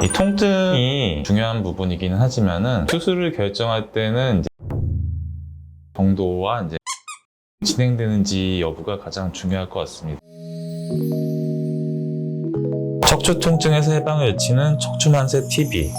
이 통증이 중요한 부분이기는 하지만은 수술을 결정할 때는 이제 정도와 이제 진행되는지 여부가 가장 중요할 것 같습니다. 척추 통증에서 해방을 외치는 척추만세 TV.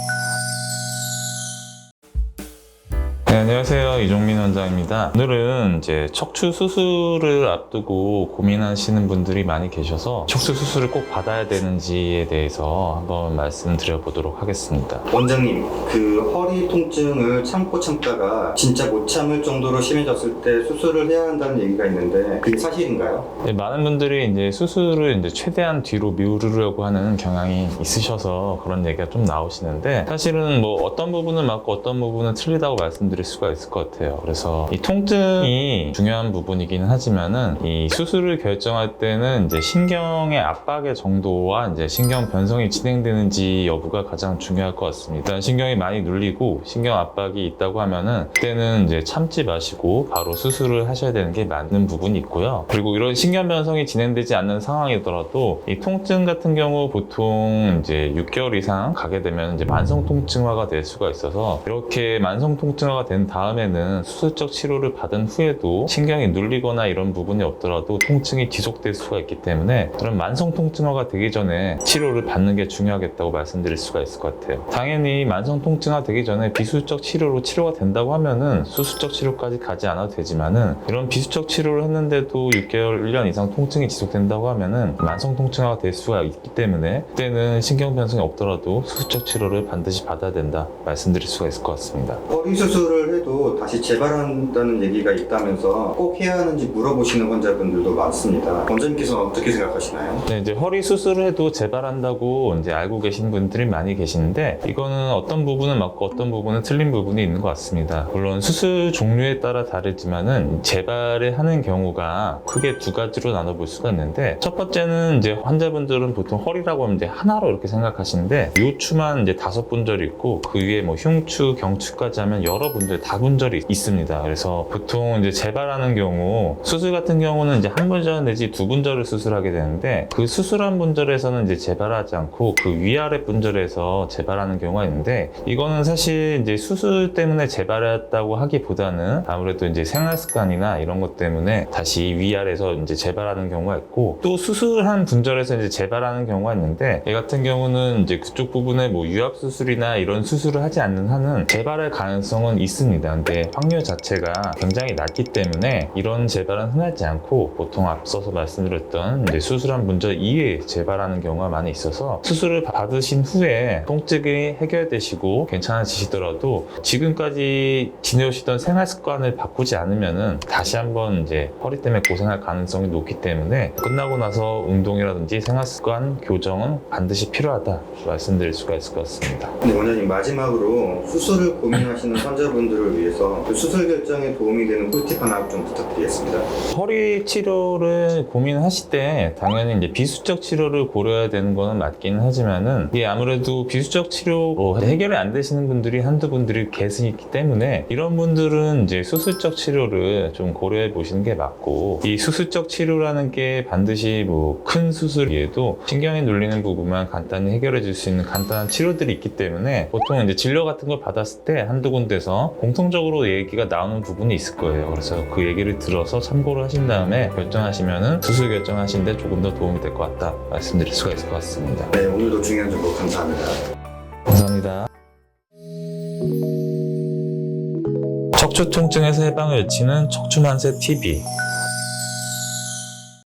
네, 안녕하세요. 이종민 원장입니다. 오늘은 이제 척추 수술을 앞두고 고민하시는 분들이 많이 계셔서 척추 수술을 꼭 받아야 되는지에 대해서 한번 말씀드려 보도록 하겠습니다. 원장님, 그 허리 통증을 참다가 진짜 못 참을 정도로 심해졌을 때 수술을 해야 한다는 얘기가 있는데 그게 사실인가요? 네, 많은 분들이 이제 수술을 이제 최대한 뒤로 미루려고 하는 경향이 있으셔서 그런 얘기가 좀 나오시는데, 사실은 뭐 어떤 부분은 맞고 어떤 부분은 틀리다고 말씀드릴 수가 있을 것 같아요. 그래서 이 통증이 중요한 부분이기는 하지만은 이 수술을 결정할 때는 이제 신경의 압박의 정도와 이제 신경 변성이 진행되는지 여부가 가장 중요할 것 같습니다. 일단 신경이 많이 눌리고 신경 압박이 있다고 하면은 그때는 이제 참지 마시고 바로 수술을 하셔야 되는 게 맞는 부분이 있고요. 그리고 이런 신경 변성이 진행되지 않는 상황이더라도 이 통증 같은 경우 보통 이제 6개월 이상 가게 되면 이제 만성 통증화가 될 수가 있어서, 이렇게 만성 통증화가 된 다음에는 수술적 치료를 받은 후에도 신경이 눌리거나 이런 부분이 없더라도 통증이 지속될 수가 있기 때문에, 그런 만성 통증화가 되기 전에 치료를 받는 게 중요하겠다고 말씀드릴 수가 있을 것 같아요. 당연히 만성 통증화 되기 전에 비수술적 치료로 치료가 된다고 하면은 수술적 치료까지 가지 않아도 되지만은, 이런 비수술적 치료를 했는데도 6개월, 1년 이상 통증이 지속된다고 하면은 만성 통증화가 될 수가 있기 때문에 그때는 신경 변성이 없더라도 수술적 치료를 반드시 받아야 된다 말씀드릴 수가 있을 것 같습니다. 허리 수술을 해도 다시 재발한다는 얘기가 있다면서 꼭 해야 하는지 물어보시는 환자분들도 많습니다. 원장님께서는 어떻게 생각하시나요? 네, 이제 허리 수술을 해도 재발한다고 이제 알고 계신 분들이 많이 계시는데, 이거는 어떤 부분은 맞고 어떤 부분은 틀린 부분이 있는 것 같습니다. 물론 수술 종류에 따라 다르지만은 재발을 하는 경우가 크게 두 가지로 나눠볼 수가 있는데, 첫 번째는 이제 환자분들은 보통 허리라고 하면 이제 하나로 이렇게 생각하시는데, 요추만 이제 5분절이 있고 그 위에 뭐 흉추, 경추까지 하면 여러 분절, 다분절이 있습니다. 그래서 보통 이제 재발하는 경우, 수술 같은 경우는 이제 한 분절 내지 두 분절을 수술하게 되는데, 그 수술한 분절에서는 이제 재발하지 않고 그 위아래 분절에서 재발하는 경우가 있는데, 이거는 사실 이제 수술 때문에 재발했다고 하기보다는 아무래도 이제 생활 습관이나 이런 것 때문에 다시 위아래에서 이제 재발하는 경우가 있고, 또 수술한 분절에서 이제 재발하는 경우가 있는데, 이 같은 경우는 이제 그쪽 부분에 뭐 유압 수술이나 이런 수술을 하지 않는 한은 재발할 가능성은 있습니다. 근데 확률 자체가 굉장히 낮기 때문에 이런 재발은 흔하지 않고, 보통 앞서서 말씀드렸던 이제 수술한 분절 이외에 재발하는 경우가 많이 있어서, 수술을 받으신 후에 통증이 해결되시고 괜찮아지시더라도 지금까지 지내오시던 생활 습관을 바꾸지 않으면은 다시 한번 이제 허리 때문에 고생할 가능성이 높기 때문에, 끝나고 나서 운동이라든지 생활 습관 교정은 반드시 필요하다 말씀드릴 수가 있을 것 같습니다. 네, 원장님, 마지막으로 수술을 고민하시는 환자분들을 위해서 그 수술 결정에 도움이 되는 꿀팁 하나 좀 부탁드리겠습니다. 허리 치료를 고민하실 때 당연히 이제 비수적 치료를 고려해야 되는 거는 맞기는 하지만은, 이게 아무래도 비수적 치료 해결이 안 되시는 분들이 한두 분들이 계시기 때문에, 이런 분들은 이제 수술적 치료를 좀 고려해 보시는 게 맞고, 이 수술적 치료라는 게 반드시 뭐 큰 수술이에도 신경이 눌리는 부분만 간단히 해결해 줄 수 있는 간단한 치료들이 있기 때문에, 보통 이제 진료 같은 걸 받았을 때 한두 군데서 공통적으로 얘기가 나오는 부분이 있을 거예요. 그래서 그 얘기를 들어서 참고를 하신 다음에 결정하시면은 수술 결정하시는데 조금 더 도움이 될 것 같다 말씀드릴 수가 있을 것 같습니다. 네, 오늘도 중요한 정보 감사합니다. 감사합니다. 척추 통증에서 해방을 외치는 척추만세 TV.